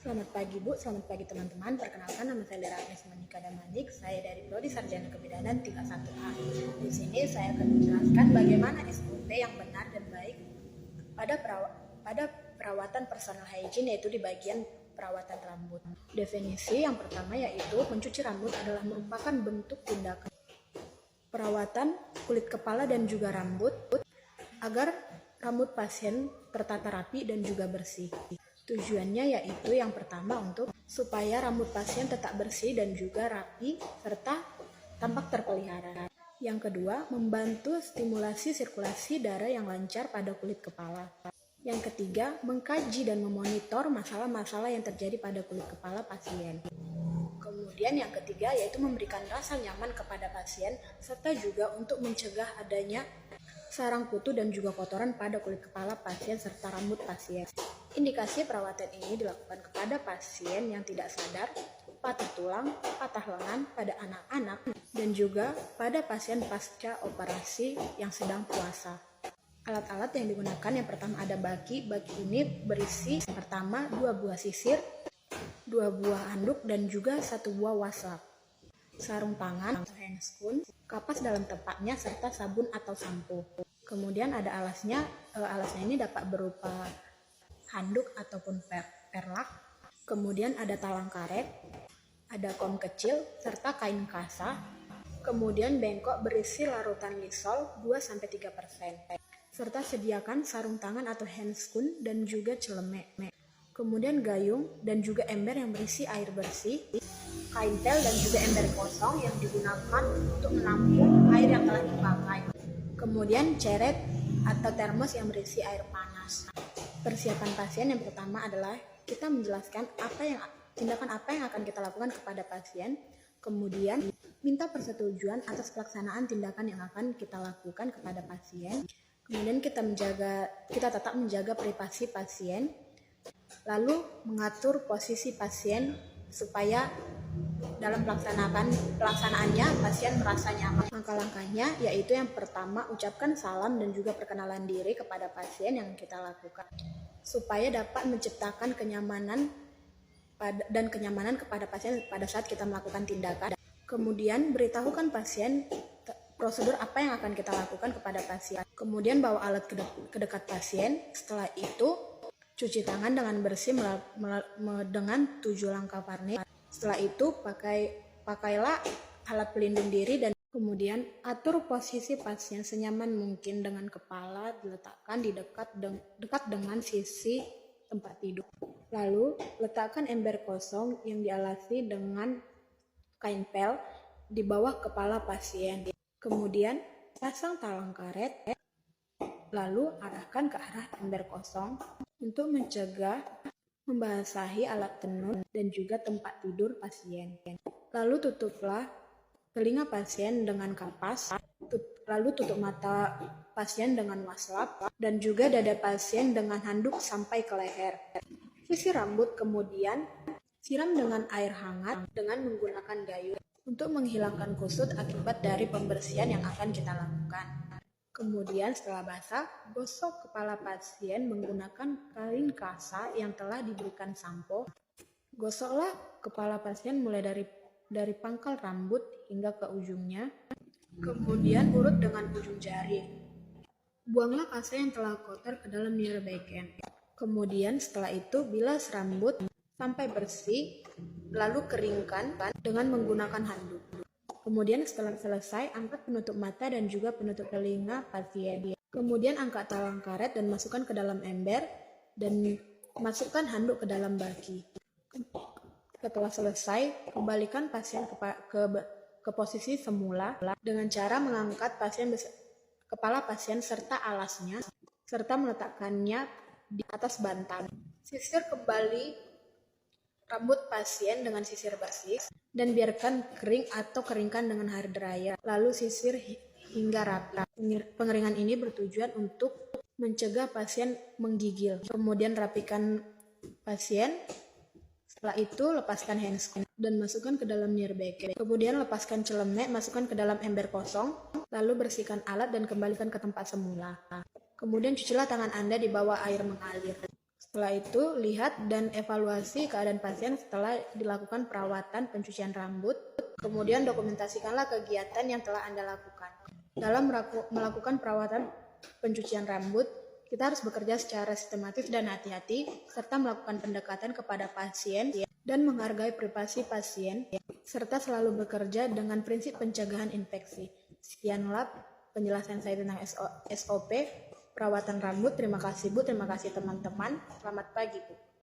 Selamat pagi Bu, selamat pagi teman-teman. Perkenalkan, nama saya Lera Agnes Monika Damanik. Saya dari Prodi Sarjana Kebidanan tingkat 1A. Di sini saya akan menjelaskan bagaimana SOP yang benar dan baik pada perawatan personal hygiene, yaitu di bagian perawatan rambut. Definisi yang pertama yaitu mencuci rambut adalah merupakan bentuk tindakan perawatan kulit kepala dan juga rambut agar rambut pasien tertata rapi dan juga bersih. Tujuannya yaitu yang pertama supaya rambut pasien tetap bersih dan juga rapi serta tampak terpelihara. Yang kedua, membantu stimulasi sirkulasi darah yang lancar pada kulit kepala. Yang ketiga, mengkaji dan memonitor masalah-masalah yang terjadi pada kulit kepala pasien. Kemudian yang ketiga yaitu memberikan rasa nyaman kepada pasien serta juga untuk mencegah adanya sarang kutu dan juga kotoran pada kulit kepala pasien serta rambut pasien. Indikasi perawatan ini dilakukan kepada pasien yang tidak sadar, patah tulang, patah lengan pada anak-anak, dan juga pada pasien pasca operasi yang sedang puasa. Alat-alat yang digunakan yang pertama ada baki. Baki ini berisi yang pertama 2 buah sisir, 2 buah handuk, dan juga 1 buah waslap. Sarung tangan atau handscoon, kapas dalam tempatnya, serta sabun atau sampo. Kemudian ada alasnya. Alasnya ini dapat berupa handuk ataupun perlak. Kemudian ada talang karet, ada kom kecil, serta kain kasa. Kemudian bengkok berisi larutan lisol 2-3%. Serta sediakan sarung tangan atau handscoon dan juga celemek. Kemudian gayung dan juga ember yang berisi air bersih, kain tel dan juga ember kosong yang digunakan untuk menampung air yang telah dipakai. Kemudian ceret atau termos yang berisi air panas. Persiapan pasien yang pertama adalah kita menjelaskan tindakan apa yang akan kita lakukan kepada pasien. Kemudian minta persetujuan atas pelaksanaan tindakan yang akan kita lakukan kepada pasien. Kemudian kita tetap menjaga privasi pasien. Lalu mengatur posisi pasien supaya dalam pelaksanaannya pasien merasa nyaman. Langkah-langkahnya yaitu yang pertama, ucapkan salam dan juga perkenalan diri kepada pasien yang kita lakukan supaya dapat menciptakan kenyamanan kepada pasien pada saat kita melakukan tindakan. Kemudian beritahukan pasien prosedur apa yang akan kita lakukan kepada pasien. Kemudian bawa alat ke dekat pasien. Setelah itu cuci tangan dengan bersih dengan 7 langkah varnish. Setelah itu pakailah alat pelindung diri dan kemudian atur posisi pasien senyaman mungkin dengan kepala diletakkan di dekat dengan sisi tempat tidur. Lalu letakkan ember kosong yang dialasi dengan kain pel di bawah kepala pasien. Kemudian pasang talang karet, lalu arahkan ke arah ember kosong untuk mencegah membasahi alat tenun dan juga tempat tidur pasien. Lalu tutuplah telinga pasien dengan kapas, lalu tutup mata pasien dengan waslap, dan juga dada pasien dengan handuk sampai ke leher. Sisir rambut kemudian siram dengan air hangat dengan menggunakan gayung untuk menghilangkan kusut akibat dari pembersihan yang akan kita lakukan. Kemudian setelah basah, gosok kepala pasien menggunakan kain kasa yang telah diberikan sampo. Gosoklah kepala pasien mulai dari pangkal rambut hingga ke ujungnya. Kemudian urut dengan ujung jari. Buanglah kasa yang telah kotor ke dalam mirror backend. Kemudian setelah itu bilas rambut sampai bersih, lalu keringkan dengan menggunakan handuk. Kemudian setelah selesai, angkat penutup mata dan juga penutup telinga pasien. Kemudian angkat talang karet dan masukkan ke dalam ember dan masukkan handuk ke dalam baki. Setelah selesai, kembalikan pasien ke posisi semula dengan cara mengangkat kepala pasien serta alasnya serta meletakkannya di atas bantal. Sisir kembali rambut pasien dengan sisir bersih dan biarkan kering atau keringkan dengan hair dryer. Lalu sisir hingga rata. Pengeringan ini bertujuan untuk mencegah pasien menggigil. Kemudian rapikan pasien. Setelah itu lepaskan handscoon dan masukkan ke dalam mirror backend. Kemudian lepaskan celemek, masukkan ke dalam ember kosong. Lalu bersihkan alat dan kembalikan ke tempat semula. Kemudian cucilah tangan Anda di bawah air mengalir. Setelah itu, lihat dan evaluasi keadaan pasien setelah dilakukan perawatan pencucian rambut. Kemudian dokumentasikanlah kegiatan yang telah Anda lakukan. Dalam melakukan perawatan pencucian rambut, kita harus bekerja secara sistematis dan hati-hati, serta melakukan pendekatan kepada pasien dan menghargai privasi pasien, serta selalu bekerja dengan prinsip pencegahan infeksi. Sekianlah penjelasan saya tentang SOP perawatan rambut. Terima kasih Bu, terima kasih teman-teman. Selamat pagi Bu.